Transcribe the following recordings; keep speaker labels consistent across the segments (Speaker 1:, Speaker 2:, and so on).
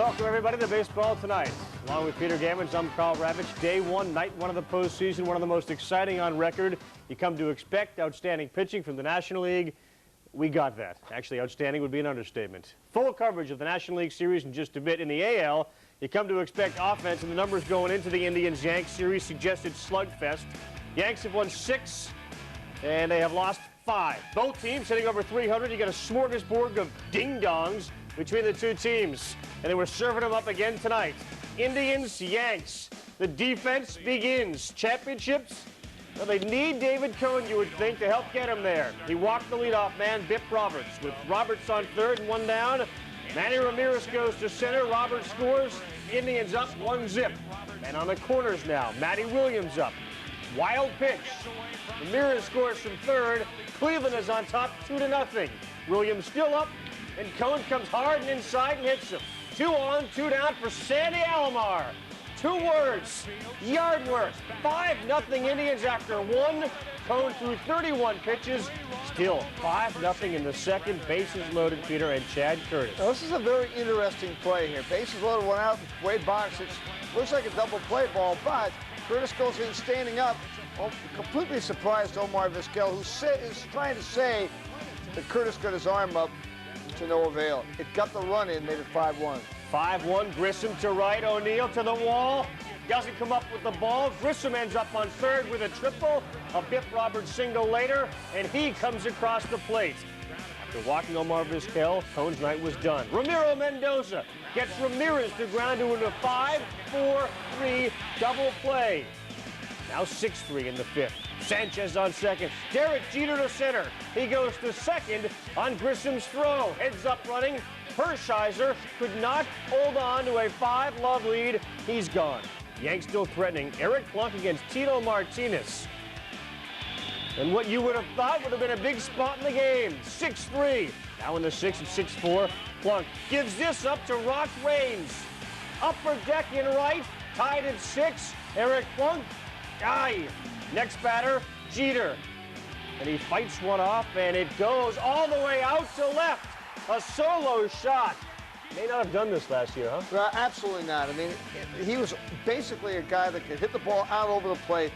Speaker 1: Welcome, everybody, to Baseball Tonight. Along with Peter Gammons, I'm Carl Ravitch. Day one, night one of the postseason, one of the most exciting on record. You come to expect outstanding pitching from the National League. We got that. Actually, outstanding would be an understatement. Full coverage of the National League Series in just a bit. In the AL, you come to expect offense, and the numbers going into the Indians-Yanks series suggested slugfest. Yanks have won 6, and they have lost 5. Both teams hitting over 300. You got a smorgasbord of ding-dongs between the two teams, and they were serving them up again tonight. Indians, Yanks. The defense begins. Championships? Well, they need David Cone, you would think, to help get him there. He walked the leadoff man, Bip Roberts. With Roberts on third and one down, Manny Ramirez goes to center. Roberts scores. Indians up 1-0. And on the corners now, Matty Williams up. Wild pitch. Ramirez scores from third. Cleveland is on top 2-0. Williams still up, and Cone comes hard and inside and hits him. 2 on, 2 down for Sandy Alomar. 2 words, yard work. 5-0 Indians after 1. Cone threw 31 pitches. Still 5-0 in the second. Bases loaded, Peter, and Chad Curtis.
Speaker 2: Now, this is a very interesting play here. Bases loaded, 1 out. Wade Boxich looks like a double play ball, but Curtis goes in standing up. Oh, completely surprised Omar Vizquel, who is trying to say that Curtis got his arm up to no avail. It got the run in, made it 5-1.
Speaker 1: 5-1, Grissom to right, O'Neill to the wall. Doesn't come up with the ball. Grissom ends up on third with a triple. A Bip Roberts single later, and he comes across the plate. After walking Omar Vizquel, Cone's night was done. Ramiro Mendoza gets Ramirez to ground to a 5-4-3 double play. Now 6-3 in the 5th. Sanchez on second. Derek Jeter to center. He goes to second on Grissom's throw. Heads up running. Hershiser could not hold on to a 5-love lead. He's gone. Yanks still threatening. Eric Plunk against Tito Martinez. And what you would have thought would have been a big spot in the game. 6-3. Now in the 6th and 6-4. Plunk gives this up to Rock Raines. Upper deck in right. Tied at 6. Eric Plunk. Aye. Next batter, Jeter. And he fights one off, and it goes all the way out to left. A solo shot. May not have done this last year, huh?
Speaker 2: Well, absolutely not. I mean, he was basically a guy that could hit the ball out over the plate.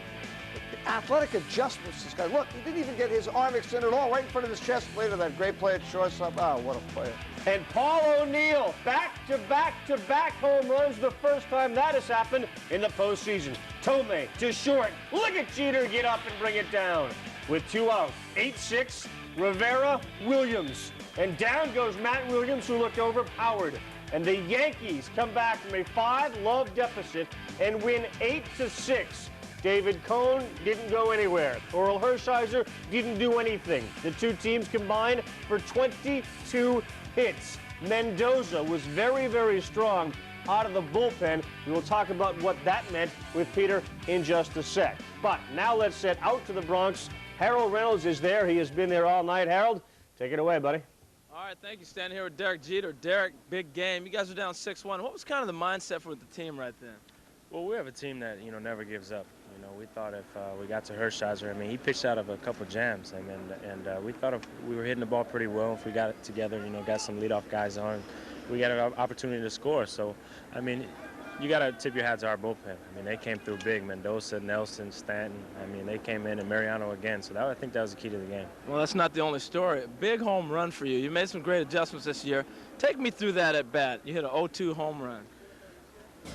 Speaker 2: The athletic adjustments, this guy. Look, he didn't even get his arm extended at all, right in front of his chest. Later, that great play at shortstop. Oh, what a player.
Speaker 1: And Paul O'Neill, back-to-back home runs, the first time that has happened in the postseason. Tomei to short. Look at Jeter get up and bring it down. With 2 out, 8-6, Rivera, Williams. And down goes Matt Williams, who looked overpowered. And the Yankees come back from a 5-love deficit and win 8-6. David Cone didn't go anywhere. Orel Hershiser didn't do anything. The two teams combined for 22 hits. Mendoza was very, very strong out of the bullpen. We will talk about what that meant with Peter in just a sec. But now let's head out to the Bronx. Harold Reynolds is there. He has been there all night. Harold, take it away, buddy.
Speaker 3: All right, thank you. Standing here with Derek Jeter. Derek, big game. You guys are down 6-1. What was kind of the mindset for the team right then?
Speaker 4: Well, we have a team that, never gives up. We thought if we got to Hershiser, he pitched out of a couple jams, and we thought if we were hitting the ball pretty well, if we got it together, got some leadoff guys on, we got an opportunity to score. So, you got to tip your hat to our bullpen. They came through big. Mendoza, Nelson, Stanton. They came in, and Mariano again. So I think that was the key to the game.
Speaker 3: Well, that's not the only story. Big home run for you. You made some great adjustments this year. Take me through that at bat. You hit an 0-2 home run.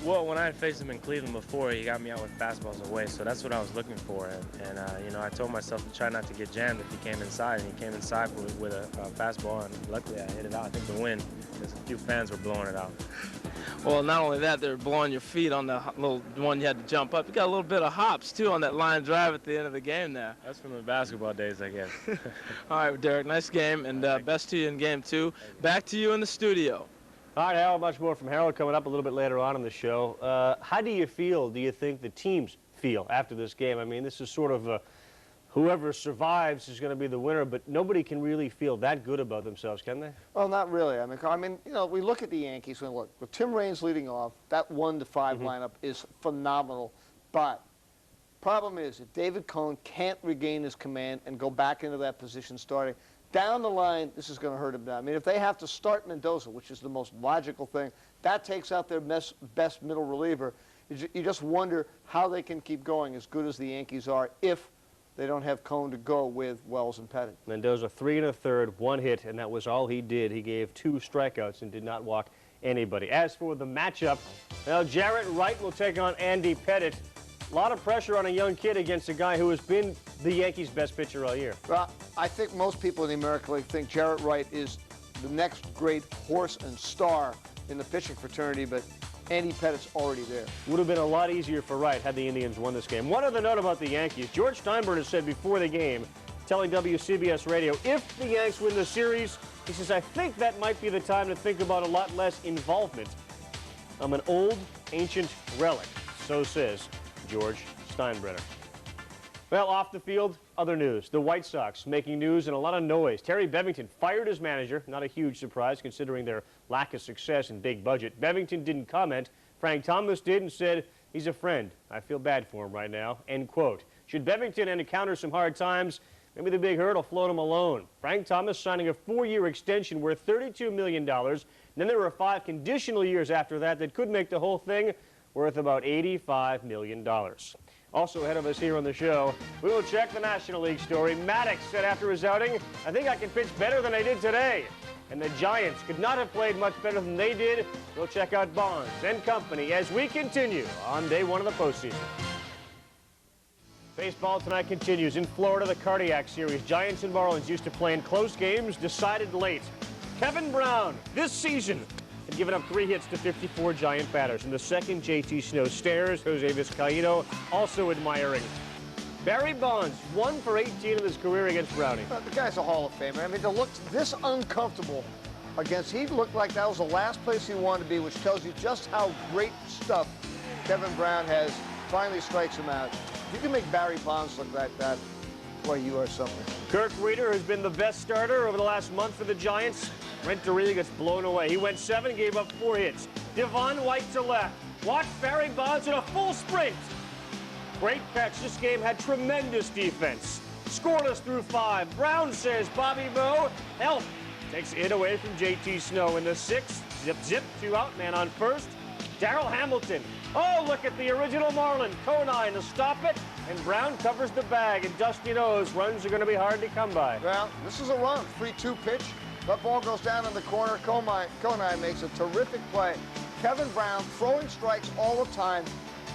Speaker 4: Well, when I had faced him in Cleveland before, he got me out with fastballs away, so that's what I was looking for. And I told myself to try not to get jammed if he came inside, and he came inside with a fastball, and luckily I hit it out. I think the wind, because a few fans were blowing it out.
Speaker 3: Well, not only that, they were blowing your feet on the little one you had to jump up. You got a little bit of hops, too, on that line drive at the end of the game there.
Speaker 4: That's from the basketball days, I guess.
Speaker 3: All right, Derek, nice game, and best to you in game 2. Back to you in the studio.
Speaker 1: All right, Harold, much more from Harold coming up a little bit later on in the show. How do you think the teams feel after this game? This is sort of whoever survives is going to be the winner, but nobody can really feel that good about themselves, can they?
Speaker 2: Well, not really. We look at the Yankees, and look, with Tim Raines leading off, that 1-5 lineup is phenomenal. But problem is, if David Cone can't regain his command and go back into that position starting, down the line, this is going to hurt him down. If they have to start Mendoza, which is the most logical thing, that takes out their best middle reliever. You just wonder how they can keep going as good as the Yankees are if they don't have Cone to go with Wells and Pettit.
Speaker 1: Mendoza 3 1/3, 1 hit, and that was all he did. He gave 2 strikeouts and did not walk anybody. As for the matchup, now Jarrett Wright will take on Andy Pettit. A lot of pressure on a young kid against a guy who has been the Yankees' best pitcher all year.
Speaker 2: Well, I think most people in the American League think Jarrett Wright is the next great horse and star in the pitching fraternity, but Andy Pettit's already there.
Speaker 1: Would have been a lot easier for Wright had the Indians won this game. One other note about the Yankees. George Steinbrenner said before the game, telling WCBS Radio, if the Yanks win the series, he says, I think that might be the time to think about a lot less involvement. I'm an old, ancient relic, so says George Steinbrenner. Well, off the field, other news. The White Sox making news and a lot of noise. Terry Bevington fired his manager. Not a huge surprise considering their lack of success and big budget. Bevington didn't comment. Frank Thomas did and said, he's a friend. I feel bad for him right now. End quote. Should Bevington encounter some hard times, maybe the big hurt will float him alone. Frank Thomas signing a 4-year extension worth $32 million. And then there were 5 conditional years after that that could make the whole thing worth about $85 million. Also ahead of us here on the show, we will check the National League story. Maddux said after his outing, I think I can pitch better than I did today. And the Giants could not have played much better than they did. We'll check out Bonds and company as we continue on day 1 of the postseason. Baseball tonight continues. In Florida, the Cardiac Series. Giants and Marlins used to play in close games, decided late. Kevin Brown, this season, had given up 3 hits to 54 Giant batters. In the second, JT Snow stares. Jose Vizcaíno also admiring. Barry Bonds, 1 for 18 in his career against Brownie.
Speaker 2: The guy's a Hall of Famer. I mean, to look this uncomfortable against, he looked like that was the last place he wanted to be, which tells you just how great stuff Kevin Brown has. Finally strikes him out. If you can make Barry Bonds look like that, boy, you are something.
Speaker 1: Kirk Reeder has been the best starter over the last month for the Giants. Renteria gets blown away. He went 7, gave up 4 hits. Devon White to left. Watch Barry Bonds in a full sprint. Great catch. This game had tremendous defense. Scoreless through 5. Brown says Bobby Moe, help. Takes a hit away from JT Snow in the 6th. Zip, zip, 2 out, man on first. Darrell Hamilton. Oh, look at the original Marlin. Conine to stop it, and Brown covers the bag, and Dusty knows runs are going to be hard to come by.
Speaker 2: Well, this is a run. 3-2 pitch. That ball goes down in the corner. Conine makes a terrific play. Kevin Brown throwing strikes all the time,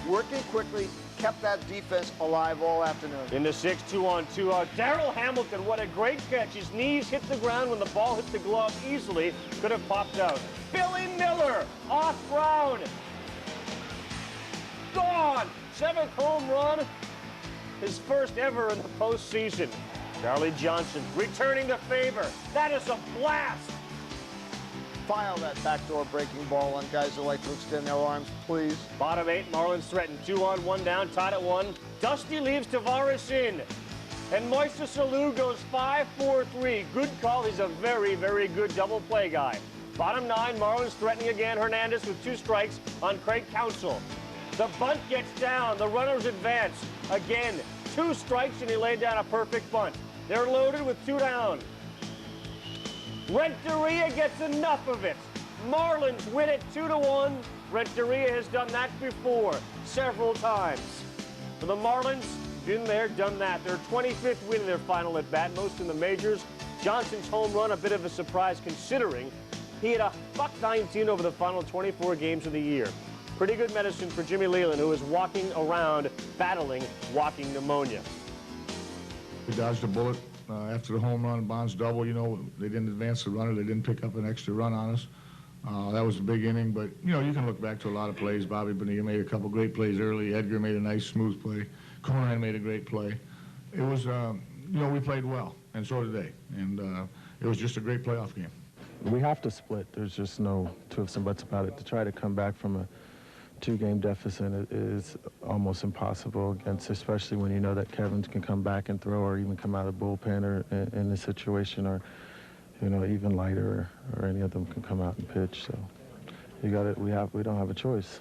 Speaker 2: working quickly, kept that defense alive all afternoon.
Speaker 1: In the 6th, 2-on-2 out. Darrell Hamilton, what a great catch. His knees hit the ground when the ball hit the glove easily. Could have popped out. Billy Miller off Brown. Gone. 7th home run. His first ever in the postseason. Charlie Johnson returning the favor. That is a blast.
Speaker 2: File that backdoor breaking ball on guys who like to extend their arms, please.
Speaker 1: Bottom 8, Marlins threatened. 2 on, 1 down, tied at 1. Dusty leaves Tavares in. And Moises Alou goes 5-4-3. Good call. He's a very, very good double play guy. Bottom 9, Marlins threatening again. Hernandez with 2 strikes on Craig Counsell. The bunt gets down. The runners advance. Again, 2 strikes, and he laid down a perfect bunt. They're loaded with 2 down. Renteria gets enough of it. Marlins win it 2-1. Renteria has done that before, several times. For the Marlins, been there, done that. Their 25th win in their final at bat, most in the majors. Johnson's home run, a bit of a surprise considering he had a $1.19 over the final 24 games of the year. Pretty good medicine for Jimmy Leland, who is walking around battling walking pneumonia.
Speaker 5: We dodged a bullet after the home run, Bonds double. You know, they didn't advance the runner. They didn't pick up an extra run on us. That was a big inning, but, you know, you can look back to a lot of plays. Bobby Bonilla made a couple great plays early. Edgar made a nice, smooth play. Conine made a great play. It was, you know, we played well, and so did they. And it was just a great playoff game.
Speaker 6: We have to split. There's just no two ifs and buts about it. To try to come back from a 2-game deficit is almost impossible against, especially when you know that Kevin can come back and throw or even come out of the bullpen or in this situation, or, you know, even lighter or any of them can come out and pitch. So you got it. We don't have a choice.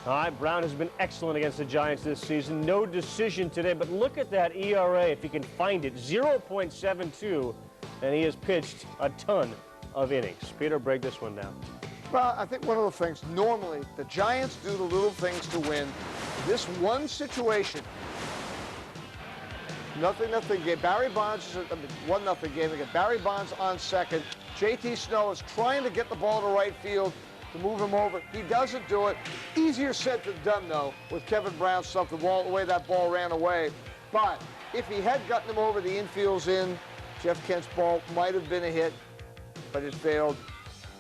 Speaker 1: All right, Brown has been excellent against the Giants this season. No decision today, but look at that ERA, if you can find it, 0.72, and he has pitched a ton of innings. Peter, break this one down.
Speaker 2: Well, I think one of the things, normally, the Giants do the little things to win. This one situation, 0-0 game. Barry Bonds is 1-0 game. They get Barry Bonds on second. JT Snow is trying to get the ball to right field to move him over. He doesn't do it. Easier said than done, though, with Kevin Brown stuff, the way that ball ran away. But if he had gotten him over, the infield's in. Jeff Kent's ball might have been a hit, but it failed.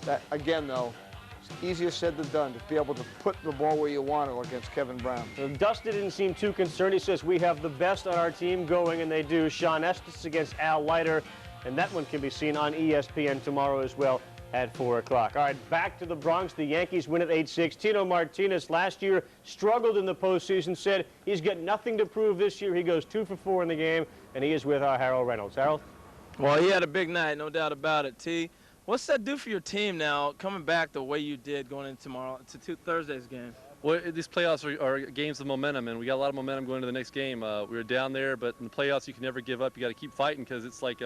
Speaker 2: That, again, though, it's easier said than done to be able to put the ball where you want it against Kevin Brown.
Speaker 1: Dustin didn't seem too concerned. He says, we have the best on our team going, and they do. Sean Estes against Al Leiter, and that one can be seen on ESPN tomorrow as well at 4 o'clock. All right, back to the Bronx. The Yankees win at 8-6. Tino Martinez last year struggled in the postseason, said he's got nothing to prove this year. He goes 2 for 4 in the game, and he is with our Harold Reynolds. Harold?
Speaker 3: Well, he had a big night, no doubt about it, T. What's that do for your team now, coming back the way you did going into Thursday's game?
Speaker 7: Well, these playoffs are games of momentum, and we got a lot of momentum going into the next game. We were down there, but in the playoffs, you can never give up. You got to keep fighting because it's like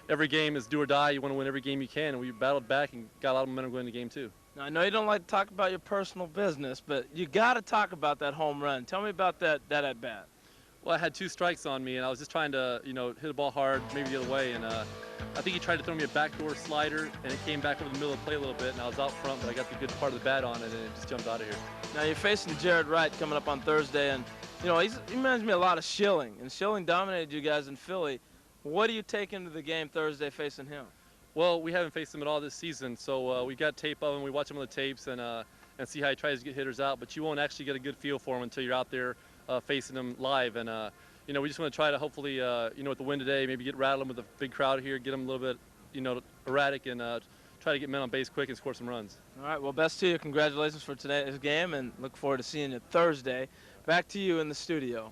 Speaker 7: every game is do or die. You want to win every game you can, and we battled back and got a lot of momentum going into game 2.
Speaker 3: Now, I know you don't like to talk about your personal business, but you got to talk about that home run. Tell me about that at-bat.
Speaker 7: Well, I had 2 strikes on me, and I was just trying to, hit a ball hard, maybe the other way, and I think he tried to throw me a backdoor slider, and it came back over the middle of the plate a little bit, and I was out front, but I got the good part of the bat on it, and it just jumped out of here.
Speaker 3: Now, you're facing Jared Wright coming up on Thursday, and, he reminds me a lot of Schilling, and Schilling dominated you guys in Philly. What do you take into the game Thursday facing him?
Speaker 7: Well, we haven't faced him at all this season, so we got tape of him. We watch him on the tapes and see how he tries to get hitters out, but you won't actually get a good feel for him until you're out there facing him live, and we just want to try to hopefully, with the win today, maybe rattle him with a big crowd here, get him a little bit, erratic, and try to get men on base quick and score some runs.
Speaker 3: All right, well, best to you. Congratulations for today's game, and look forward to seeing you Thursday. Back to you in the studio.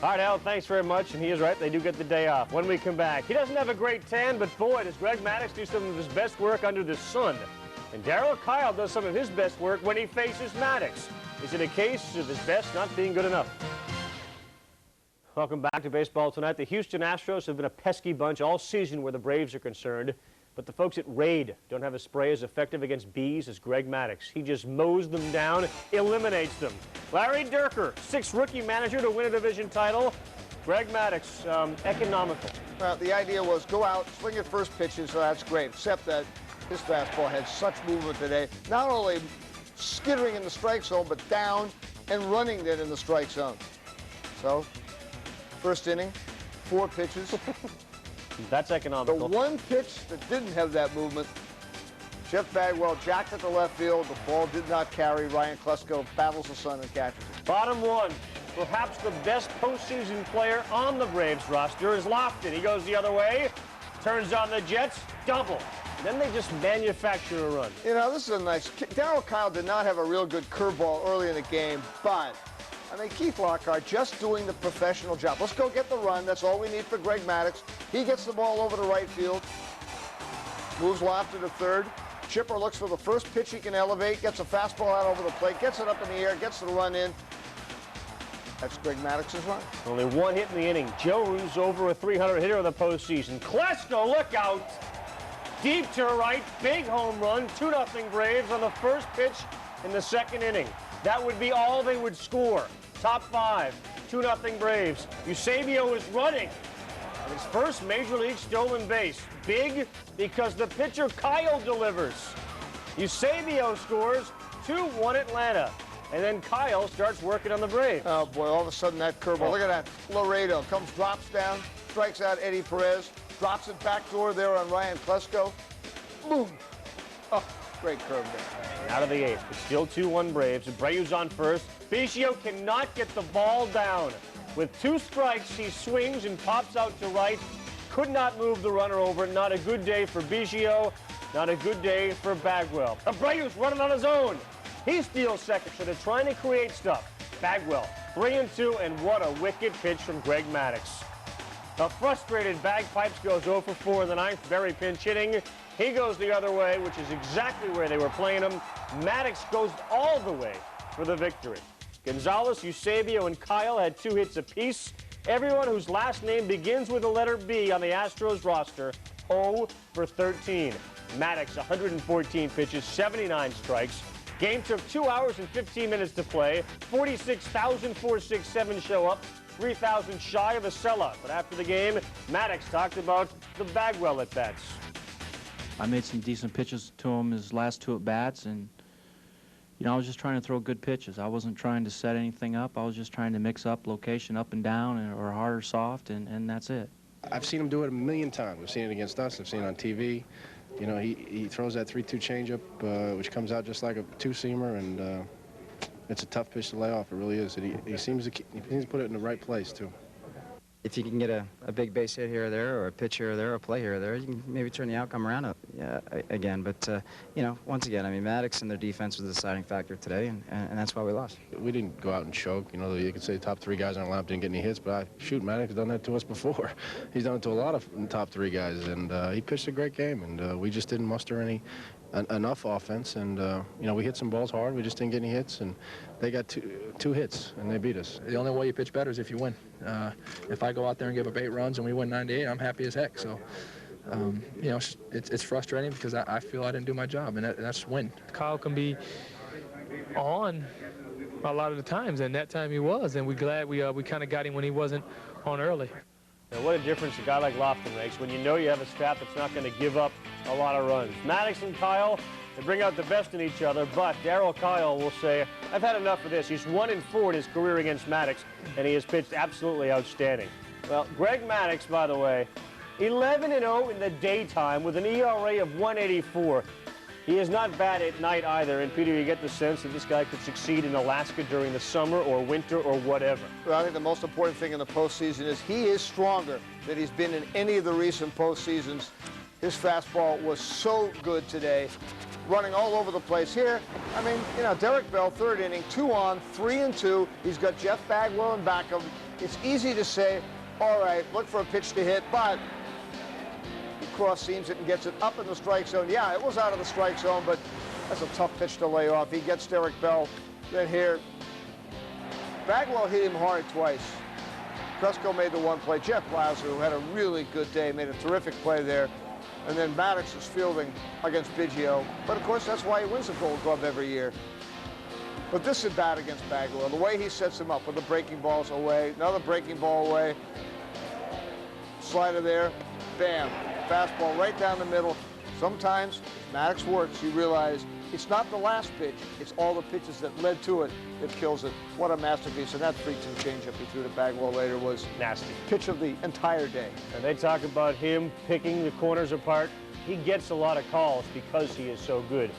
Speaker 1: All right, Al, thanks very much, and he is right. They do get the day off. When we come back, he doesn't have a great tan, but boy, does Greg Maddux do some of his best work under the sun. And Darryl Kyle does some of his best work when he faces Maddux. Is it a case of his best not being good enough? Welcome back to baseball tonight. The Houston Astros have been a pesky bunch all season where the Braves are concerned, but the folks at Raid don't have a spray as effective against bees as Greg Maddux. He just mows them down, eliminates them. Larry Dierker, 6th rookie manager to win a division title. Greg Maddux, economical.
Speaker 2: Well, the idea was go out, swing your first pitches, so that's great, except that his fastball had such movement today. Not only skittering in the strike zone, but down and running it in the strike zone. So, first inning, 4 pitches.
Speaker 1: That's economical.
Speaker 2: The one pitch that didn't have that movement, Jeff Bagwell jacked at the left field. The ball did not carry. Ryan Klesko battles the sun and catches it.
Speaker 1: Bottom 1, perhaps the best postseason player on the Braves roster is Lofton. He goes the other way, turns on the Jets, double. Then they just manufacture a run.
Speaker 2: This is a nice... Darryl Kyle did not have a real good curveball early in the game, but... Keith Lockhart just doing the professional job. Let's go get the run. That's all we need for Greg Maddux. He gets the ball over to right field. Moves Lofton to third. Chipper looks for the first pitch he can elevate. Gets a fastball out over the plate. Gets it up in the air. Gets the run in. That's Greg Maddux's run.
Speaker 1: Only 1 hit in the inning. Jones over a 300 hitter of the postseason. Klesko, look out. Deep to right. Big home run. 2-0 Braves on the first pitch in the 2nd inning. That would be all they would score. Top 5, 2-0 Braves. Eusebio is running on his first Major League stolen base. Big because the pitcher Kyle delivers. Eusebio scores 2-1 Atlanta. And then Kyle starts working on the Braves.
Speaker 2: Oh, boy, all of a sudden that curveball. Look at that. Laredo drops down, strikes out Eddie Perez, drops it backdoor there on Ryan Klesko. Boom. Oh, great curve there.
Speaker 1: Out of the 8th. It's still 2-1 Braves. Abreu's on first. Biggio cannot get the ball down. With 2 strikes, he swings and pops out to right. Could not move the runner over. Not a good day for Biggio. Not a good day for Bagwell. Abreu's running on his own. He steals second, so they're trying to create stuff. Bagwell, 3-2, and what a wicked pitch from Greg Maddux. A frustrated Bagpipes goes 0 for 4 in the 9th. Very pinch hitting. He goes the other way, which is exactly where they were playing him. Maddux goes all the way for the victory. Gonzalez, Eusebio, and Kyle had 2 hits apiece. Everyone whose last name begins with the letter B on the Astros roster, 0 for 13. Maddux, 114 pitches, 79 strikes. Game took 2 hours and 15 minutes to play. 46,467 show up, 3,000 shy of a sellout. But after the game, Maddux talked about the Bagwell at-bats.
Speaker 8: I made some decent pitches to him his last 2 at-bats, and you know, I was just trying to throw good pitches. I wasn't trying to set anything up. I was just trying to mix up location up and down or hard or soft, and that's it.
Speaker 9: I've seen him do it a million times. I've seen it against us. I've seen it on TV. You know, he throws that 3-2 changeup, which comes out just like a two-seamer, and it's a tough pitch to lay off. It really is. He seems to put it in the right place, too.
Speaker 10: If you can get a big base hit here or there, or a pitch here or there, or a play here or there, you can maybe turn the outcome around again. But, you know, once again, I mean, Maddux and their defense was the deciding factor today, and that's why we lost.
Speaker 9: We didn't go out and choke. You know, you could say top 3 guys on our lineup didn't get any hits, but shoot, Maddux has done that to us before. He's done it to a lot of top 3 guys, and he pitched a great game, and we just didn't muster enough offense, and you know, we hit some balls hard. We just didn't get any hits, and they got two hits, and they beat us.
Speaker 11: The only way you pitch better is if you win. If I go out there and give up 8 runs and we win 9-8, I'm happy as heck. So, you know, it's frustrating because I feel I didn't do my job, and that's win.
Speaker 12: Kyle can be on a lot of the times, and that time he was, and we're glad we kind of got him when he wasn't on early.
Speaker 1: And what a difference a guy like Lofton makes when you know you have a staff that's not going to give up a lot of runs. Maddux and Kyle, they bring out the best in each other, but Darryl Kyle will say, I've had enough of this. He's 1-4 in his career against Maddux, and he has pitched absolutely outstanding. Well, Greg Maddux, by the way, 11-0 in the daytime with an ERA of 1.84. He is not bad at night either, and Peter, you get the sense that this guy could succeed in Alaska during the summer or winter or whatever.
Speaker 2: Well, I think the most important thing in the postseason is he is stronger than he's been in any of the recent postseasons. His fastball was so good today, running all over the place here. I mean, you know, Derek Bell, 3rd inning, 2 on, 3-2. He's got Jeff Bagwell in back of him. It's easy to say, all right, look for a pitch to hit, but he cross-seams it and gets it up in the strike zone. Yeah, it was out of the strike zone, but that's a tough pitch to lay off. He gets Derek Bell. Then here, Bagwell hit him hard twice. Cresco made the one play. Jeff Lauser, who had a really good day, made a terrific play there. And then Maddux is fielding against Biggio. But, of course, that's why he wins the Gold Glove every year. But this is bad against Bagwell. The way he sets him up with the breaking balls away, another breaking ball away, slider there, bam, fastball right down the middle. Sometimes, if Maddux works, you realize it's not the last pitch, it's all the pitches that led to it that kills it. What a masterpiece. And that 3-2 changeup he threw to Bagwell later was
Speaker 1: nasty.
Speaker 2: Pitch of the entire day.
Speaker 1: And they talk about him picking the corners apart. He gets a lot of calls because he is so good.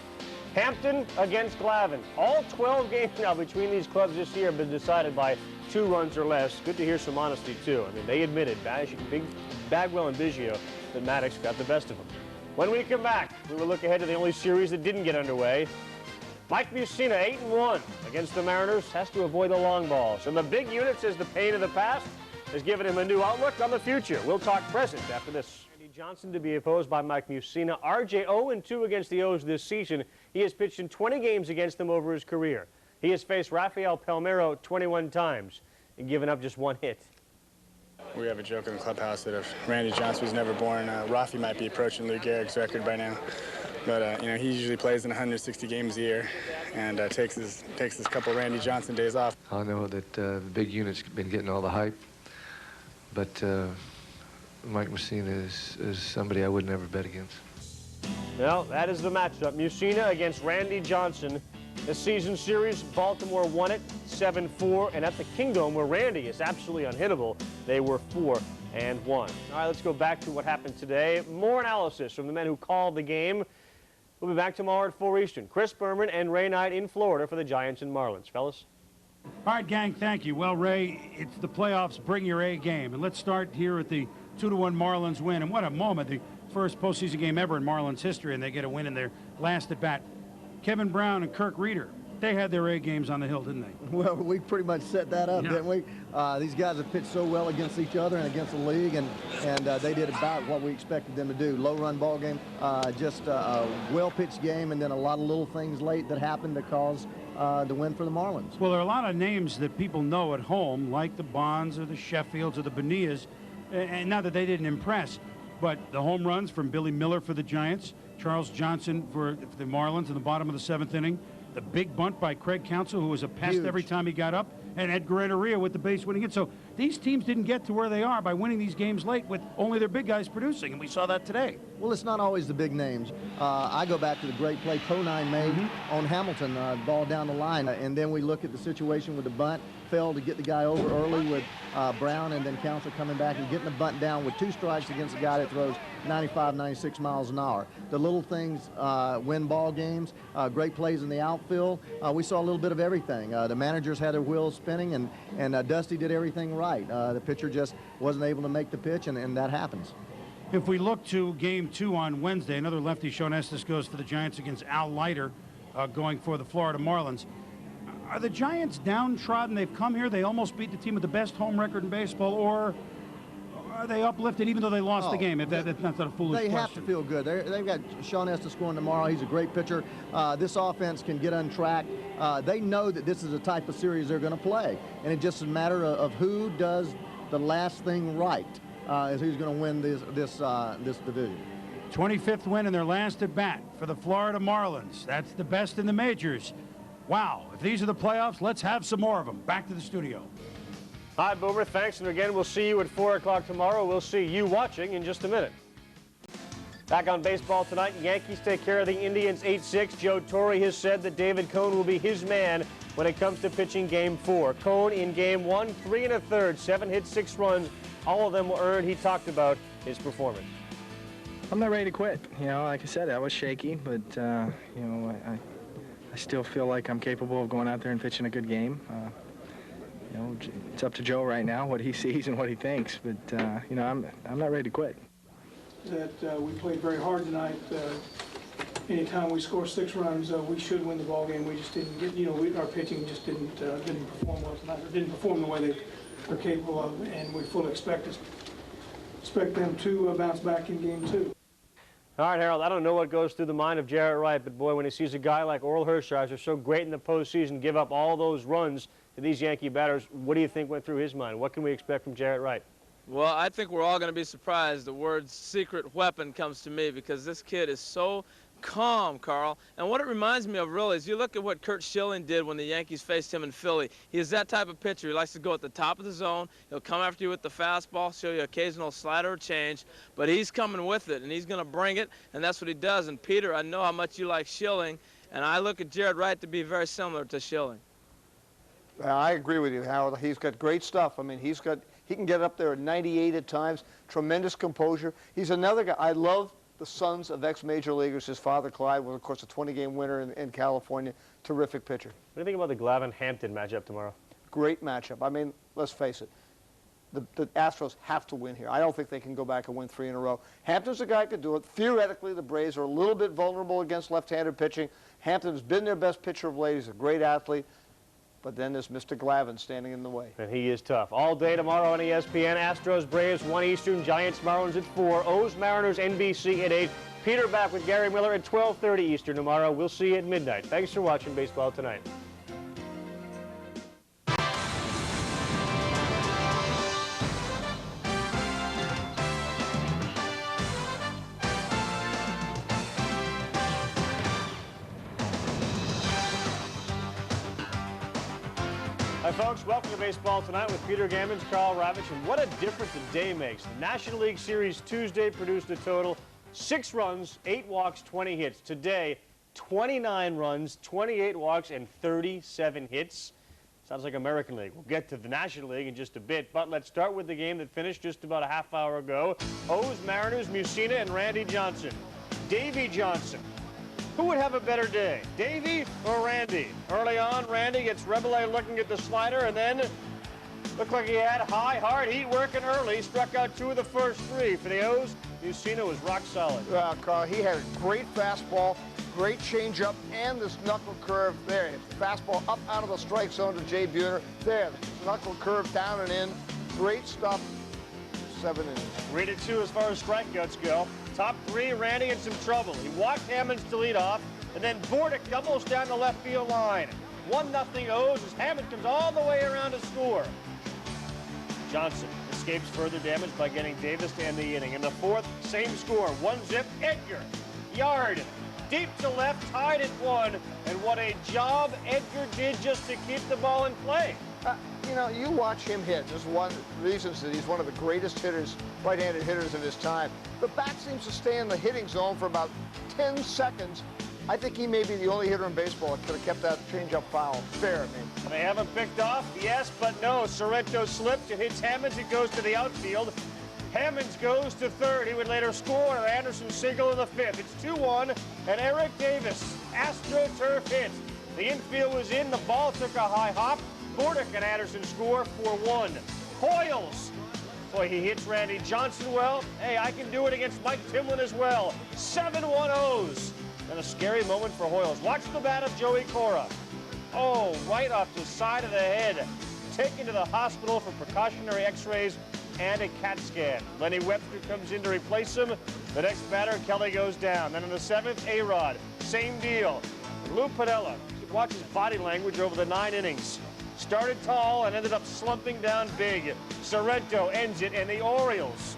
Speaker 1: Hampton against Glavine. All 12 games now between these clubs this year have been decided by 2 runs or less. Good to hear some honesty, too. I mean, they admitted, Bagwell and Biggio, that Maddux got the best of them. When we come back, we will look ahead to the only series that didn't get underway. Mike Mussina, 8-1 against the Mariners, has to avoid the long balls. And the big unit says the pain of the past has given him a new outlook on the future. We'll talk present after this. Randy Johnson to be opposed by Mike Mussina. RJ 0-2 against the O's this season. He has pitched in 20 games against them over his career. He has faced Rafael Palmeiro 21 times and given up just 1 hit.
Speaker 13: We have a joke in the clubhouse that if Randy Johnson was never born, Rafi might be approaching Lou Gehrig's record by now. But you know, he usually plays in 160 games a year and takes his couple Randy Johnson days off.
Speaker 14: I know that the big unit's been getting all the hype, but Mike Mussina is somebody I would never bet against.
Speaker 1: Well, that is the matchup. Mussina against Randy Johnson. The season series, Baltimore won it 7-4, and at the Kingdome, where Randy is absolutely unhittable, they were 4-1. All right, let's go back to what happened today. More analysis from the men who called the game. We'll be back tomorrow at 4 Eastern. Chris Berman and Ray Knight in Florida for the Giants and Marlins. Fellas?
Speaker 15: All right, gang, thank you. Well, Ray, it's the playoffs. Bring your A game. And let's start here with the 2-1 Marlins win. And what a moment. The first postseason game ever in Marlins history, and they get a win in their last at-bat. Kevin Brown and Kirk Reeder, they had their A games on the hill, didn't they?
Speaker 16: Well, we pretty much set that up,
Speaker 15: yeah.
Speaker 16: Didn't we? These guys have pitched so well against each other and against the league, and they did about what we expected them to do. Low-run ball game, just a well-pitched game, and then a lot of little things late that happened to cause the win for the Marlins.
Speaker 15: Well, there are a lot of names that people know at home, like the Bonds or the Sheffields or the Bonillas, and not that they didn't impress, But the home runs from Billy Miller for the Giants, Charles Johnson for the Marlins in the bottom of the 7th inning, the big bunt by Craig Counsell, who was a pest every time he got up, and Edgar Renteria with the base-winning hit. So these teams didn't get to where they are by winning these games late with only their big guys producing, and we saw that today.
Speaker 16: Well, it's not always the big names. I go back to the great play Conine made on Hamilton, ball down the line, and then we look at the situation with the bunt, failed to get the guy over early with Brown, and then Counsell coming back and getting the bunt down with 2 strikes against a guy that throws 95, 96 miles an hour. The little things win ball games, great plays in the outfield. We saw a little bit of everything. The managers had their wheels spinning, and Dusty did everything right. The pitcher just wasn't able to make the pitch, and that happens.
Speaker 15: If we look to Game 2 on Wednesday, another lefty, Sean Estes, goes for the Giants against Al Leiter, going for the Florida Marlins. Are the Giants downtrodden? They've come here, they almost beat the team with the best home record in baseball, or are they uplifted even though they lost the game? If that's not a foolish question.
Speaker 16: They have to feel good. They've got Sean Estes scoring tomorrow. He's a great pitcher. This offense can get untracked. They know that this is the type of series they're going to play, and it's just a matter of who does the last thing right. Is who's going to win this division.
Speaker 15: 25th win in their last at bat for the Florida Marlins. That's the best in the majors. Wow, if these are the playoffs, let's have some more of them. Back to the studio.
Speaker 1: Hi, Boomer. Thanks, and again, we'll see you at 4 o'clock tomorrow. We'll see you watching in just a minute. Back on Baseball Tonight, Yankees take care of the Indians 8-6. Joe Torre has said that David Cone will be his man when it comes to pitching Game 4. Cone in Game 1, 3 1/3, 7 hits, 6 runs. All of them were earned. He talked about his performance.
Speaker 17: I'm not ready to quit. You know, like I said, I was shaky, but, you know, I still feel like I'm capable of going out there and pitching a good game. You know, it's up to Joe right now, what he sees and what he thinks, but, you know, I'm not ready to quit.
Speaker 18: That we played very hard tonight. Anytime we score 6 runs, we should win the ball game. We just didn't get, you know, our pitching just didn't perform well tonight, or didn't perform the way they're capable of, and we fully expect them to bounce back in Game 2.
Speaker 1: All right, Harold, I don't know what goes through the mind of Jarrett Wright, but boy, when he sees a guy like Orel Hershiser, so great in the postseason, give up all those runs to these Yankee batters, what do you think went through his mind? What can we expect from Jarrett Wright?
Speaker 3: Well, I think we're all going to be surprised the word secret weapon comes to me, because this kid is so calm, Carl. And what it reminds me of, really, is you look at what Curt Schilling did when the Yankees faced him in Philly. He is that type of pitcher. He likes to go at the top of the zone. He'll come after you with the fastball, show you occasional slider or change, but he's coming with it, and he's going to bring it, and that's what he does. And, Peter, I know how much you like Schilling, and I look at Jarrett Wright to be very similar to Schilling.
Speaker 2: I agree with you, Harold. He's got great stuff. I mean, he can get up there at 98 at times, tremendous composure. He's another guy. I love the sons of ex-major leaguers. His father, Clyde, was, of course, a 20-game winner in California. Terrific pitcher.
Speaker 1: What do you think about the Glavine-Hampton matchup tomorrow?
Speaker 2: Great matchup. I mean, let's face it. The Astros have to win here. I don't think they can go back and win 3 in a row. Hampton's a guy who could do it. Theoretically, the Braves are a little bit vulnerable against left-handed pitching. Hampton's been their best pitcher of late. He's a great athlete. But then there's Mr. Glavine standing in the way.
Speaker 1: And he is tough. All day tomorrow on ESPN. Astros, Braves, 1 Eastern. Giants-Marlins at 4. O's-Mariners, NBC at 8. Peter back with Gary Miller at 12:30 Eastern tomorrow. We'll see you at midnight. Thanks for watching Baseball Tonight. Hi, folks. Welcome to Baseball Tonight with Peter Gammons, Carl Ravitch, and what a difference a day makes. The National League Series Tuesday produced a total 6 runs, 8 walks, 20 hits. Today, 29 runs, 28 walks, and 37 hits. Sounds like American League. We'll get to the National League in just a bit, but let's start with the game that finished just about a half hour ago. O's-Mariners, Mussina, and Randy Johnson. Davey Johnson. Who would have a better day, Davey or Randy? Early on, Randy gets Rebele looking at the slider, and then looked like he had high, hard heat working early. Struck out 2 of the first 3 for the O's. Mussina was rock solid.
Speaker 2: Well, Carl, he had a great fastball, great changeup, and this knuckle curve there. Fastball up out of the strike zone to Jay Buhner. There, the knuckle curve down and in. Great stuff. 7 innings.
Speaker 1: 3-2 as far as strikeouts go. Top 3, Randy in some trouble. He walked Hammonds to lead off, and then Bordick doubles down the left field line. 1-0 O's as Hammond comes all the way around to score. Johnson, the escapes further damage by getting Davis to end the inning. In the fourth, same score, 1-zip, Edgar. Yard, deep to left, tied at 1. And what a job Edgar did just to keep the ball in play.
Speaker 2: You know, you watch him hit. There's one reason that he's one of the greatest hitters, right-handed hitters of his time. The bat seems to stay in the hitting zone for about 10 seconds. I think he may be the only hitter in baseball that could have kept that changeup foul. Fair, I mean.
Speaker 1: They haven't picked off? Yes, but no. Sorrento slips. It hits Hammonds. It goes to the outfield. Hammonds goes to third. He would later score an Anderson single in the fifth. It's 2-1, and Eric Davis, AstroTurf hit. The infield was in. The ball took a high hop. Bordick and Anderson score 4-1. Hoyles. Boy, he hits Randy Johnson well. Hey, I can do it against Mike Timlin as well. 7-1-0s. And a scary moment for Hoyles. Watch the bat of Joey Cora. Oh, right off the side of the head. Taken to the hospital for precautionary x-rays and a CAT scan. Lenny Webster comes in to replace him. The next batter, Kelly, goes down. Then in the seventh, A-Rod. Same deal. Lou Piniella. Watch his body language over the 9 innings. Started tall and ended up slumping down big. Sorrento ends it, and the Orioles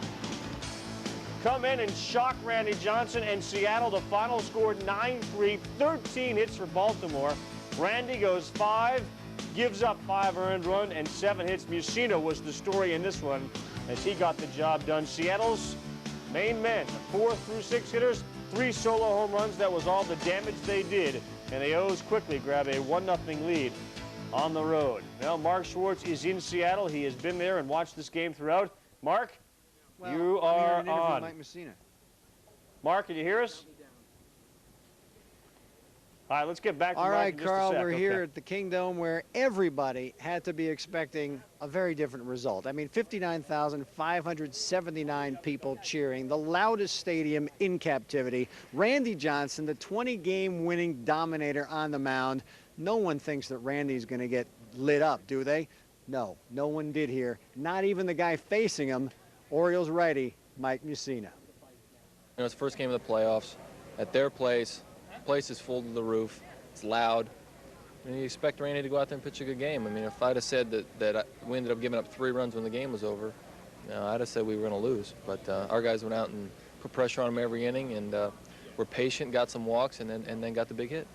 Speaker 1: come in and shock Randy Johnson and Seattle. The final score 9-3, 13 hits for Baltimore. Randy goes 5, gives up 5 earned run and 7 hits. Mussina was the story in this one as he got the job done. Seattle's main men, 4 through 6 hitters, 3 solo home runs. That was all the damage they did. And the O's quickly grab a 1-0 lead on the road. Now, Mark Schwartz is in Seattle. He has been there and watched this game throughout. Mark, you are on.
Speaker 10: Mike Mussina.
Speaker 1: Mark, can you hear us? All right, let's get back to
Speaker 19: All
Speaker 1: Mark
Speaker 19: right,
Speaker 1: in just a
Speaker 19: Carl,
Speaker 1: sec.
Speaker 19: we're
Speaker 1: Okay.
Speaker 19: here at the Kingdome where everybody had to be expecting a very different result. I mean, 59,579 people cheering, the loudest stadium in captivity. Randy Johnson, the 20-game winning dominator on the mound. No one thinks that Randy's going to get lit up, do they? No, no one did here. Not even the guy facing him, Orioles righty, Mike Mussina.
Speaker 20: You know, it's the first game of the playoffs. At their place, the place is full to the roof. It's loud. And you expect Randy to go out there and pitch a good game. I mean, if I'd have said that we ended up giving up 3 runs when the game was over, you know, I'd have said we were going to lose. But our guys went out and put pressure on him every inning and were patient, got some walks, and then got the big hit.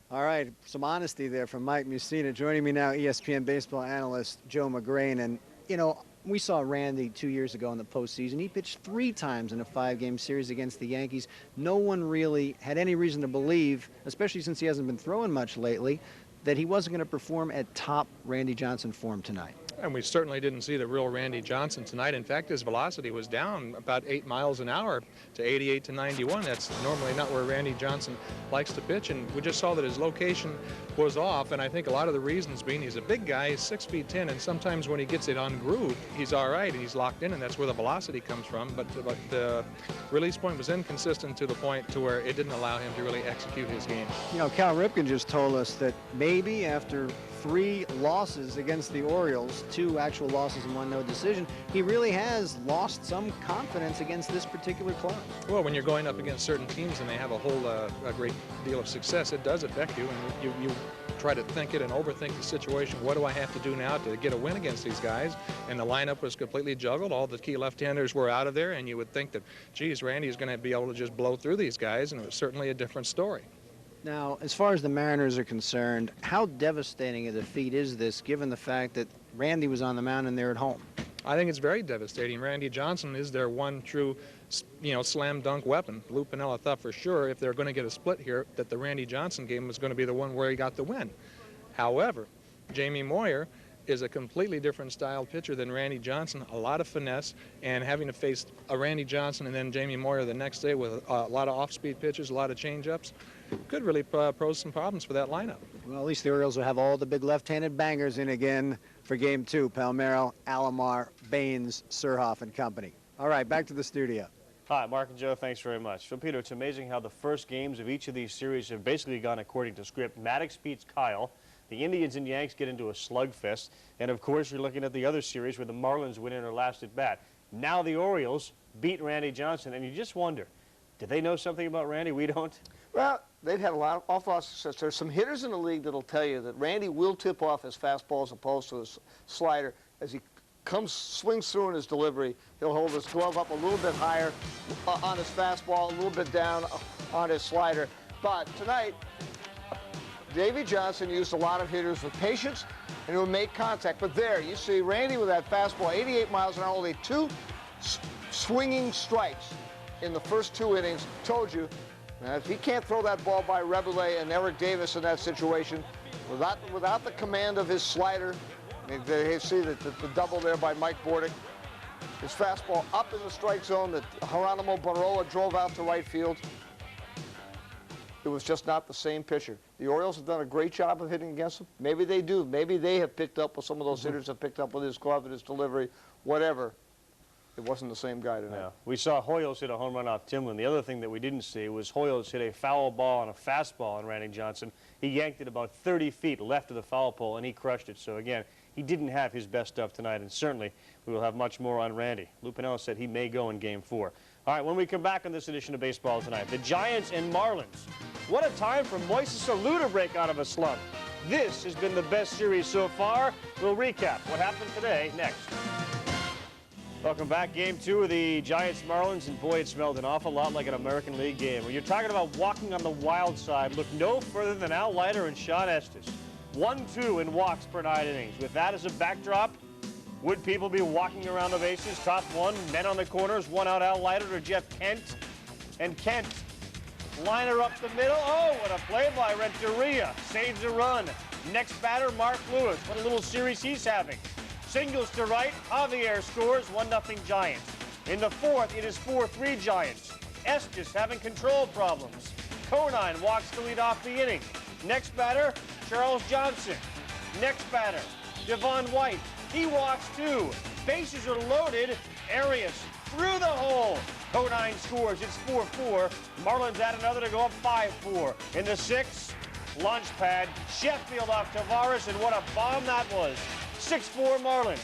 Speaker 19: All right, some honesty there from Mike Mussina. Joining me now, ESPN baseball analyst Joe McGrain. And, you know, we saw Randy 2 years ago in the postseason. He pitched 3 times in a 5-game series against the Yankees. No one really had any reason to believe, especially since he hasn't been throwing much lately, that he wasn't going to perform at top Randy Johnson form tonight.
Speaker 21: And we certainly didn't see the real Randy Johnson tonight. In fact, his velocity was down about 8 miles an hour to 88 to 91. That's normally not where Randy Johnson likes to pitch. And we just saw that his location was off. And I think a lot of the reasons being he's a big guy, he's 6'10", and sometimes when he gets it on groove, he's all right and he's locked in, and that's where the velocity comes from. But the release point was inconsistent to the point to where it didn't allow him to really execute his game.
Speaker 19: You know, Cal Ripken just told us that maybe after 3 losses against the Orioles, 2 actual losses and 1 no decision, he really has lost some confidence against this particular club.
Speaker 21: Well, when you're going up against certain teams and they have a great deal of success, it does affect you, and you try to think it and overthink the situation. What do I have to do now to get a win against these guys? And the lineup was completely juggled. All the key left-handers were out of there, and you would think that, geez, Randy's going to be able to just blow through these guys, and it was certainly a different story.
Speaker 19: Now, as far as the Mariners are concerned, how devastating a defeat is this, given the fact that Randy was on the mound and they're at home?
Speaker 21: I think it's very devastating. Randy Johnson is their one true, slam dunk weapon. Lou Piniella thought for sure if they're going to get a split here that the Randy Johnson game was going to be the one where he got the win. However, Jamie Moyer is a completely different style pitcher than Randy Johnson, a lot of finesse, and having to face a Randy Johnson and then Jamie Moyer the next day with a lot of off-speed pitches, a lot of change-ups, could really pose some problems for that lineup.
Speaker 19: Well, at least the Orioles will have all the big left-handed bangers in again for Game 2. Palmeiro, Alomar, Baines, Surhoff, and company. All right, back to the studio.
Speaker 1: Hi, Mark and Joe, thanks very much. So, Peter, it's amazing how the first games of each of these series have basically gone according to script. Maddux beats Kyle. The Indians and Yanks get into a slugfest. And, of course, you're looking at the other series where the Marlins win in their last at-bat. Now the Orioles beat Randy Johnson, and you just wonder, do they know something about Randy we don't?
Speaker 2: Well, they've had awful lot of success. There's some hitters in the league that'll tell you that Randy will tip off his fastball as opposed to his slider as he swings through in his delivery. He'll hold his glove up a little bit higher on his fastball, a little bit down on his slider. But tonight, Davey Johnson used a lot of hitters with patience and who would make contact. But there, you see Randy with that fastball, 88 miles an hour, only 2 swinging strikes in the first 2 innings. Told you, if he can't throw that ball by Reboulet and Eric Davis in that situation, without the command of his slider, they see the double there by Mike Bordick. His fastball up in the strike zone that Geronimo Baroa drove out to right field. It was just not the same pitcher. The Orioles have done a great job of hitting against him. Maybe they do. Maybe they have picked up what some of those hitters have picked up with his glove and his delivery, whatever. It wasn't the same guy tonight.
Speaker 1: No. We saw Hoyles hit a home run off Timlin. The other thing that we didn't see was Hoyles hit a foul ball on a fastball on Randy Johnson. He yanked it about 30 feet left of the foul pole, and he crushed it. So, again, he didn't have his best stuff tonight, and certainly we will have much more on Randy. Lou Piniella said he may go in Game 4. All right, when we come back on this edition of Baseball Tonight, the Giants and Marlins. What a time for Moises Alou to break out of a slump. This has been the best series so far. We'll recap what happened today next. Welcome back. Game 2 of the Giants-Marlins, and boy, it smelled an awful lot like an American League game. When you're talking about walking on the wild side, look no further than Al Leiter and Sean Estes. 1-2 in walks per 9 innings. With that as a backdrop, would people be walking around the bases? Top 1, men on the corners, 1 out Al Leiter to Jeff Kent. And Kent, liner up the middle. Oh, what a play by Renteria. Saves a run. Next batter, Mark Lewis. What a little series he's having. Singles to right, Javier scores, 1-0 Giants. In the 4th, it is 4-3 Giants. Estes having control problems. Conine walks to lead off the inning. Next batter, Charles Johnson. Next batter, Devon White. He walks too. Bases are loaded. Arias through the hole. Conine scores. It's 4-4. Marlins add another to go up 5-4. In the 6th, launch pad. Sheffield off Tavares, and what a bomb that was. 6-4 Marlins.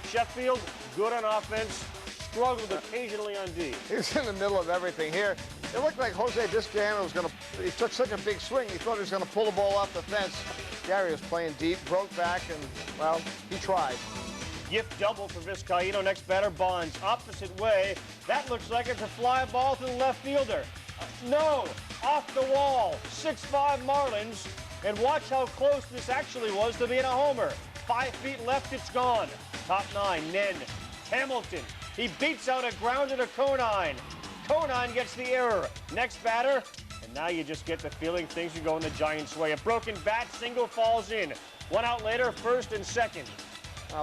Speaker 1: Sheffield, good on offense, struggled occasionally on D.
Speaker 2: He was in the middle of everything here. It looked like Jose Vizcaino was going to, he took such a big swing, he thought he was going to pull the ball off the fence. Gary was playing deep, broke back, and, well, he tried.
Speaker 1: Gift double for Vizcaino. Next batter, Bonds, opposite way. That looks like it's a fly ball to the left fielder. No, off the wall. 6-5 Marlins. And watch how close this actually was to being a homer. 5 feet left, it's gone. Top 9, Nen. Hamilton, he beats out a grounder to Conine. Conine gets the error. Next batter, and now you just get the feeling things are going the Giants' way. A broken bat, single falls in. 1 out later, 1st and 2nd.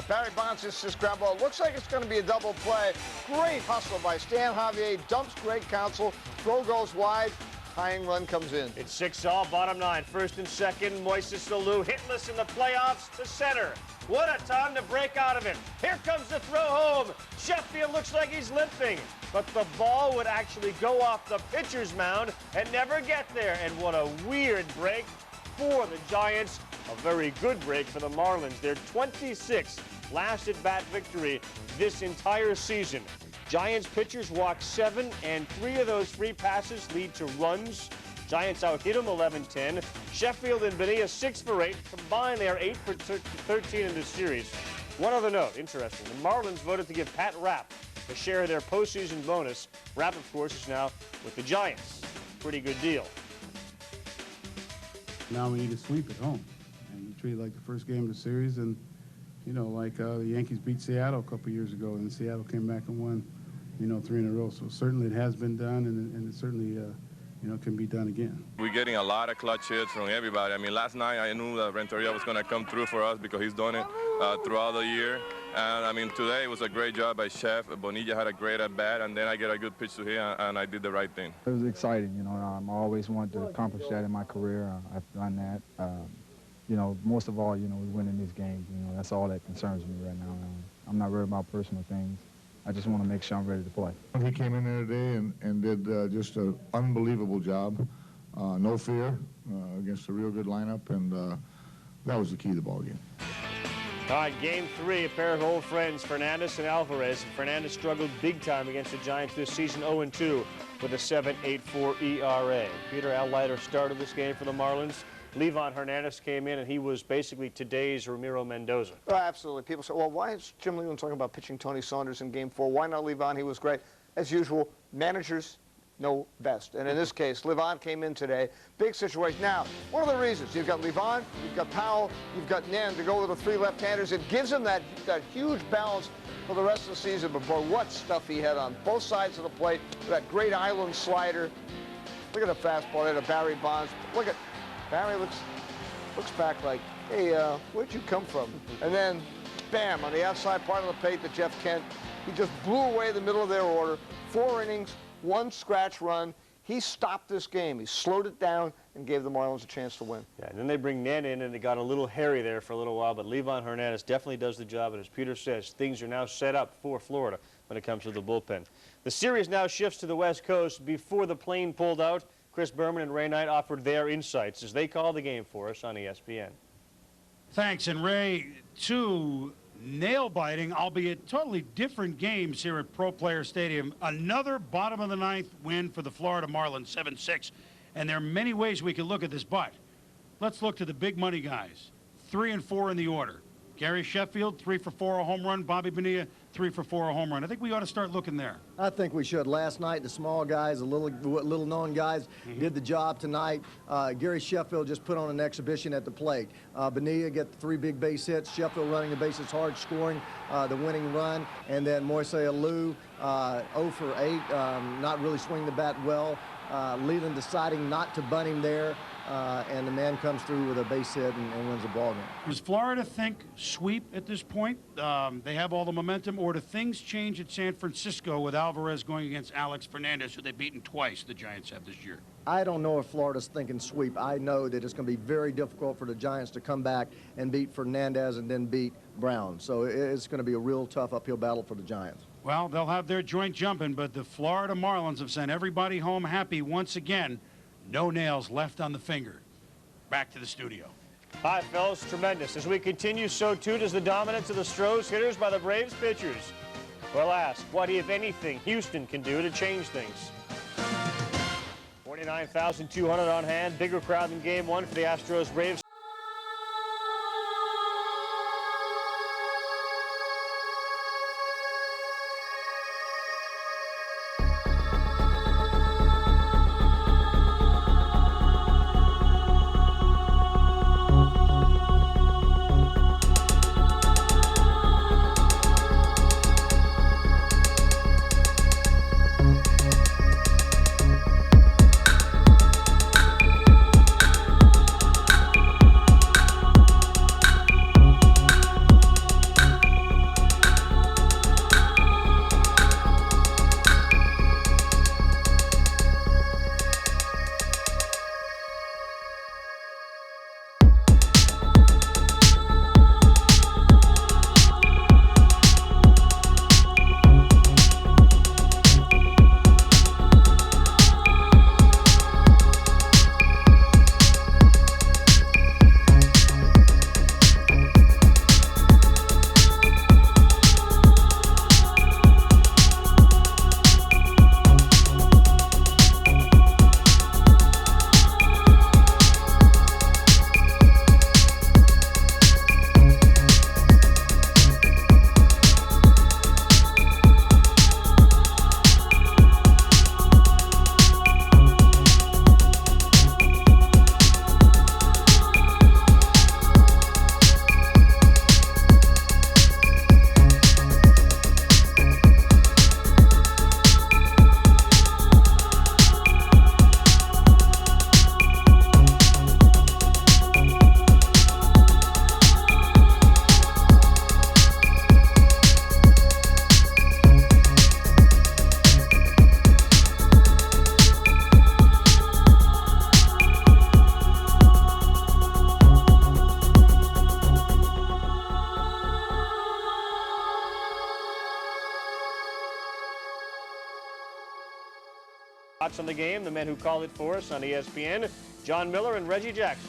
Speaker 2: Barry Bonds hits this ground ball. Looks like it's going to be a double play. Great hustle by Stan Javier. Dumps Greg Counsell. Throw goes wide. Tying run comes in.
Speaker 1: It's 6-all, bottom 9. 1st and 2nd, Moises Alou hitless in the playoffs to center. What a time to break out of it. Here comes the throw home. Sheffield looks like he's limping, but the ball would actually go off the pitcher's mound and never get there. And what a weird break for the Giants. A very good break for the Marlins. Their 26th last at-bat victory this entire season. Giants pitchers walk 7, and 3 of those free passes lead to runs. Giants out-hit them 11-10. Sheffield and Bonilla 6 for 8. Combined, they are 8 for 13 in this series. One other note, interesting. The Marlins voted to give Pat Rapp a share of their postseason bonus. Rapp, of course, is now with the Giants. Pretty good deal.
Speaker 4: Now we need to sweep at home. And we treat it like the first game of the series. And, you know, like the Yankees beat Seattle a couple years ago, and Seattle came back and won, you know, 3 in a row. So certainly it has been done, and it certainly, you know, can be done again.
Speaker 22: We're getting a lot of clutch hits from everybody. I mean, last night I knew that Renteria was going to come through for us because he's done it throughout the year. And, I mean, today it was a great job by Chef. Bonilla had a great at-bat, and then I get a good pitch to him, and I did the right thing.
Speaker 23: It was exciting, you know. I always wanted to accomplish that in my career. I've done that. You know, most of all, you know, we're winning these games. You know, that's all that concerns me right now. I'm not worried about personal things. I just want to make sure I'm ready to play.
Speaker 5: He came in there today and did just an unbelievable job. No fear against a real good lineup, and that was the key to the ballgame.
Speaker 1: All right, Game 3, a pair of old friends, Fernandez and Alvarez. Fernandez struggled big time against the Giants this season, 0-2 with a 7.84 ERA. Peter, Al Leiter started this game for the Marlins. Livan Hernandez came in, and he was basically today's Ramiro Mendoza.
Speaker 2: Oh, absolutely. People say, well, why is Jim Leyland talking about pitching Tony Saunders in Game 4? Why not Livan? He was great. As usual, managers know best. And in this case, Livan came in today. Big situation. Now, one of the reasons, you've got Livan, you've got Powell, you've got Nen to go with the three left-handers. It gives him that huge balance for the rest of the season. But boy, what stuff he had on both sides of the plate. That great island slider. Look at the fastball there to Barry Bonds. Look at Barry looks back like, hey, where'd you come from? And then, bam, on the outside part of the plate to Jeff Kent. He just blew away the middle of their order. 4 innings, 1 scratch run. He stopped this game. He slowed it down and gave the Marlins a chance to win.
Speaker 1: Yeah, and then they bring Nen in, and it got a little hairy there for a little while, but Livan Hernandez definitely does the job, and as Peter says, things are now set up for Florida when it comes to the bullpen. The series now shifts to the West Coast. Before the plane pulled out, Chris Berman and Ray Knight offered their insights as they call the game for us on ESPN.
Speaker 15: Thanks, and Ray, 2 nail-biting, albeit totally different games here at Pro Player Stadium. Another bottom of the 9th win for the Florida Marlins, 7-6. And there are many ways we can look at this, but let's look to the big money guys. 3 and 4 in the order. Gary Sheffield, 3 for 4, a home run. Bobby Bonilla, 3 for 4, a home run. I think we ought to start looking there.
Speaker 16: I think we should. Last night, the small guys, the little-known guys, did the job tonight. Gary Sheffield just put on an exhibition at the plate. Bonilla got 3 big base hits. Sheffield running the bases hard, scoring the winning run. And then Moises Alou, 0 for 8, not really swinging the bat well. Leland deciding not to bunt him there. And the man comes through with a base hit and wins the ball game.
Speaker 15: Does Florida think sweep at this point? They have all the momentum, or do things change at San Francisco with Alvarez going against Alex Fernandez, who they've beaten twice, the Giants have this year?
Speaker 16: I don't know if Florida's thinking sweep. I know that it's going to be very difficult for the Giants to come back and beat Fernandez and then beat Brown. So it's going to be a real tough uphill battle for the Giants.
Speaker 15: Well, they'll have their joint jumping, but the Florida Marlins have sent everybody home happy once again. No nails left on the finger. Back to the studio.
Speaker 1: Hi, fellas. Tremendous. As we continue, so too does the dominance of the Astros hitters by the Braves pitchers. Well, ask, what, if anything, Houston can do to change things? 49,200 on hand. Bigger crowd than Game 1 for the Astros Braves. Thoughts on the game, the men who called it for us on ESPN, John Miller and Reggie Jackson.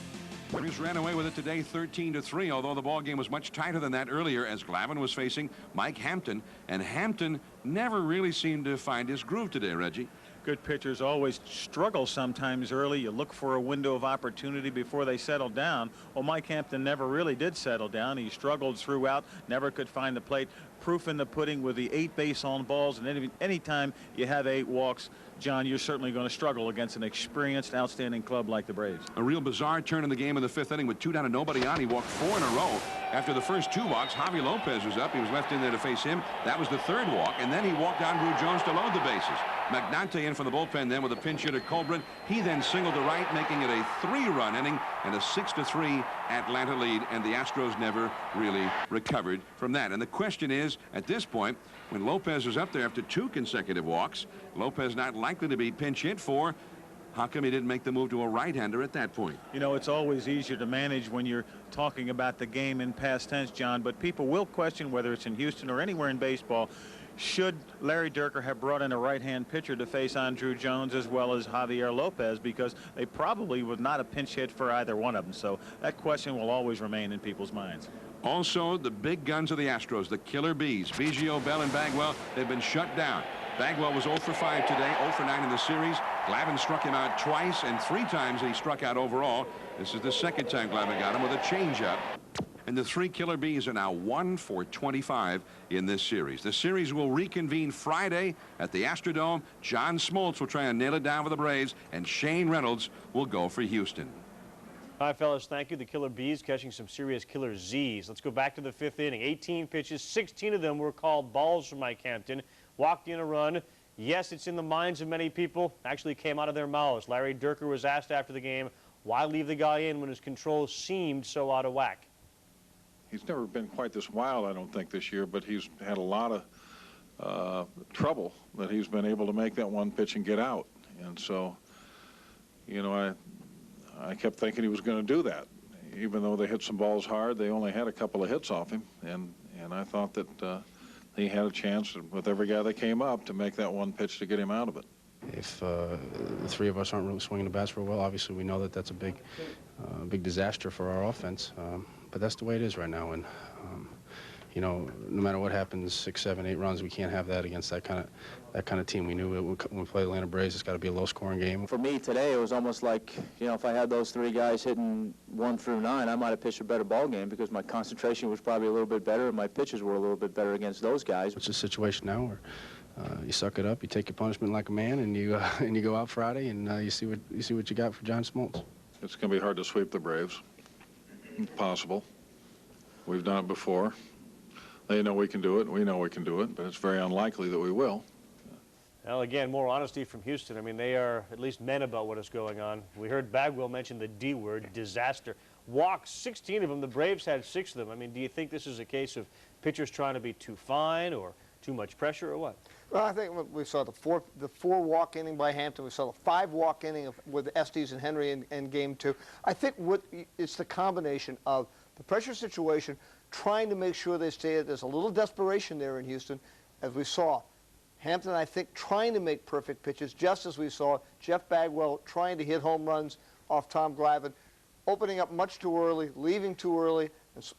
Speaker 6: Warriors ran away with it today 13-3, although the ball game was much tighter than that earlier as Glavine was facing Mike Hampton, and Hampton never really seemed to find his groove today, Reggie.
Speaker 7: good pitchers always struggle sometimes early. You look for a window of opportunity before they settle down. Well, Mike Hampton never really did settle down. He struggled throughout, never could find the plate. Proof in the pudding with the 8 base on balls, and any time you have 8 walks, John, you're certainly going to struggle against an experienced, outstanding club like the Braves.
Speaker 6: A real bizarre turn in the game in the 5th inning with 2 down and nobody on. He walked 4 in a row. After the first 2 walks, Javi Lopez was up. He was left in there to face him. That was the 3rd walk, and then he walked Andrew Jones to load the bases. Magnante in from the bullpen then with a pinch hitter, Colbert. He then singled to right, making it a 3-run inning and a 6-3 Atlanta lead, and the Astros never really recovered from that. And the question is, at this point, when Lopez is up there after 2 consecutive walks, Lopez not likely to be pinch hit for. How come he didn't make the move to a right-hander at that point?
Speaker 7: You know, it's always easier to manage when you're talking about the game in past tense, John, but people will question whether it's in Houston or anywhere in baseball. Should Larry Dierker have brought in a right-hand pitcher to face Andrew Jones as well as Javier Lopez, because they probably would not have pinch hit for either one of them. So that question will always remain in people's minds.
Speaker 6: Also, the big guns of the Astros, the killer bees, Biggio, Bell, and Bagwell, they've been shut down. Bagwell was 0 for 5 today, 0 for 9 in the series. Glavine struck him out twice, and 3 times he struck out overall. This is the 2nd time Glavine got him with a changeup. And the 3 killer bees are now 1 for 25 in this series. The series will reconvene Friday at the Astrodome. John Smoltz will try and nail it down for the Braves, and Shane Reynolds will go for Houston.
Speaker 1: All right, fellas, thank you. The killer bees catching some serious killer Z's. Let's go back to the 5th inning. 18 pitches, 16 of them were called balls for Mike Hampton. Walked in a run. Yes, it's in the minds of many people. Actually came out of their mouths. Larry Dierker was asked after the game, why leave the guy in when his control seemed so out of whack?
Speaker 8: He's never been quite this wild, I don't think, this year, but he's had a lot of trouble that he's been able to make that one pitch and get out. And so, you know, I kept thinking he was going to do that. Even though they hit some balls hard, they only had a couple of hits off him, and I thought that he had a chance with every guy that came up to make that one pitch to get him out of it.
Speaker 9: If the 3 of us aren't really swinging the bats real well, obviously we know that that's a big disaster for our offense. But that's the way it is right now, and you know, no matter what happens, 6, 7, 8 runs, we can't have that against that kind of team. We knew when we play the Atlanta Braves, it's got to be a low-scoring game.
Speaker 24: For me today, it was almost like, you know, if I had those 3 guys hitting 1 through 9, I might have pitched a better ball game because my concentration was probably a little bit better and my pitches were a little bit better against those guys.
Speaker 9: It's a situation now where you suck it up, you take your punishment like a man, and you go out Friday and you see what you got for John Smoltz.
Speaker 8: It's going to be hard to sweep the Braves. Possible. We've done it before. They know we can do it. We know we can do it, but it's very unlikely that we will.
Speaker 1: Well, again, more honesty from Houston. I mean, they are at least men about what is going on. We heard Bagwell mention the D word, disaster. Walks, 16 of them. The Braves had 6 of them. I mean, do you think this is a case of pitchers trying to be too fine or too much pressure or what?
Speaker 2: Well, I think we saw the four walk inning by Hampton. We saw the 5 walk inning with Estes and Henry in game 2. I think it's the combination of the pressure situation, trying to make sure they stay. There's a little desperation there in Houston, as we saw. Hampton, I think, trying to make perfect pitches, just as we saw Jeff Bagwell trying to hit home runs off Tom Glavine, opening up much too early, leaving too early,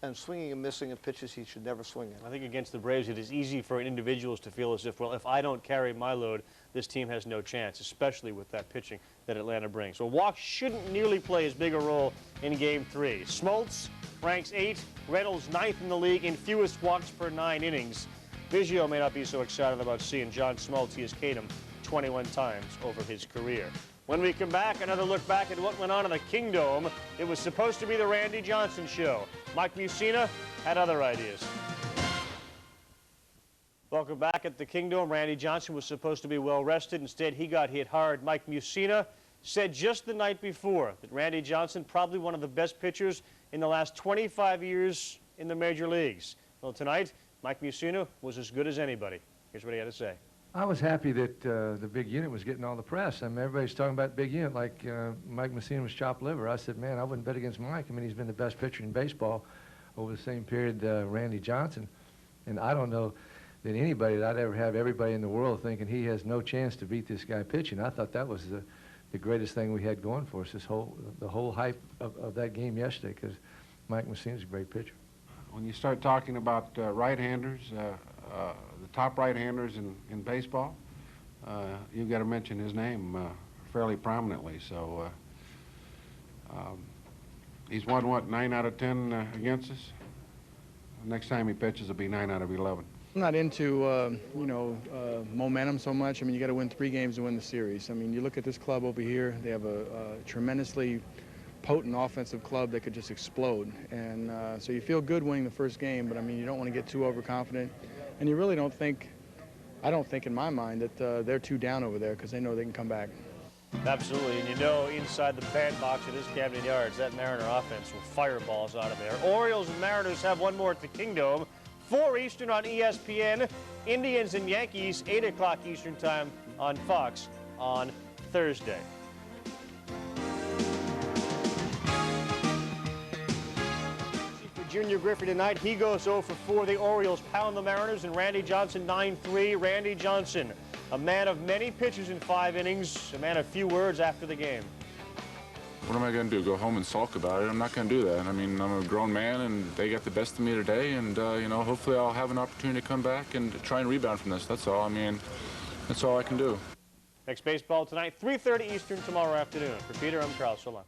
Speaker 2: and swinging and missing at pitches he should never swing at.
Speaker 1: I think against the Braves, it is easy for individuals to feel as if, well, if I don't carry my load, this team has no chance, especially with that pitching that Atlanta brings. So walk shouldn't nearly play as big a role in Game 3. Smoltz ranks 8, Reynolds 9th in the league in fewest walks per 9 innings. Biggio may not be so excited about seeing John Smoltz. He has K'd him 21 times over his career. When we come back, another look back at what went on in the Kingdome. It was supposed to be the Randy Johnson show. Mike Mussina had other ideas. Welcome back at the Kingdome. Randy Johnson was supposed to be well rested. Instead, he got hit hard. Mike Mussina said just the night before that Randy Johnson, probably one of the best pitchers in the last 25 years in the major leagues. Well, tonight, Mike Mussina was as good as anybody. Here's what he had to say.
Speaker 14: I was happy that the big unit was getting all the press. I mean, everybody's talking about big unit like Mike Mussina was chopped liver. I said, man, I wouldn't bet against Mike. I mean, he's been the best pitcher in baseball over the same period Randy Johnson. And I don't know that anybody that I'd ever have everybody in the world thinking he has no chance to beat this guy pitching. I thought that was the greatest thing we had going for us, the whole hype of that game yesterday, because Mike Mussina's a great pitcher.
Speaker 4: When you start talking about right-handers, the top right-handers in baseball,
Speaker 11: you've got to mention his name fairly prominently. So he's won, what, 9 out of 10 against us? Next time he pitches, it'll be 9 out of 11.
Speaker 12: I'm not into, momentum so much. I mean, you got to win 3 games to win the series. I mean, you look at this club over here, they have a tremendously potent offensive club that could just explode. And so you feel good winning the first game, but I mean, you don't want to get too overconfident. And you really don't think, I don't think in my mind that they're too down over there because they know they can come back.
Speaker 1: Absolutely, and you know inside the bandbox of this Camden Yards, that Mariner offense will fire balls out of there. Orioles and Mariners have one more at the Kingdome. 4 Eastern on ESPN. Indians and Yankees, 8 o'clock Eastern time on Fox on Thursday. For Junior Griffey tonight, he goes 0 for 4. The Orioles pound the Mariners, and Randy Johnson 9-3. Randy Johnson, a man of many pitches in 5 innings, a man of few words after the game.
Speaker 13: What am I going to do, go home and sulk about it? I'm not going to do that. I mean, I'm a grown man, and they got the best of me today, and, hopefully I'll have an opportunity to come back and try and rebound from this. That's all. I mean, that's all I can do.
Speaker 1: Next baseball tonight, 3:30 Eastern tomorrow afternoon. For Peter, I'm Charles. So long.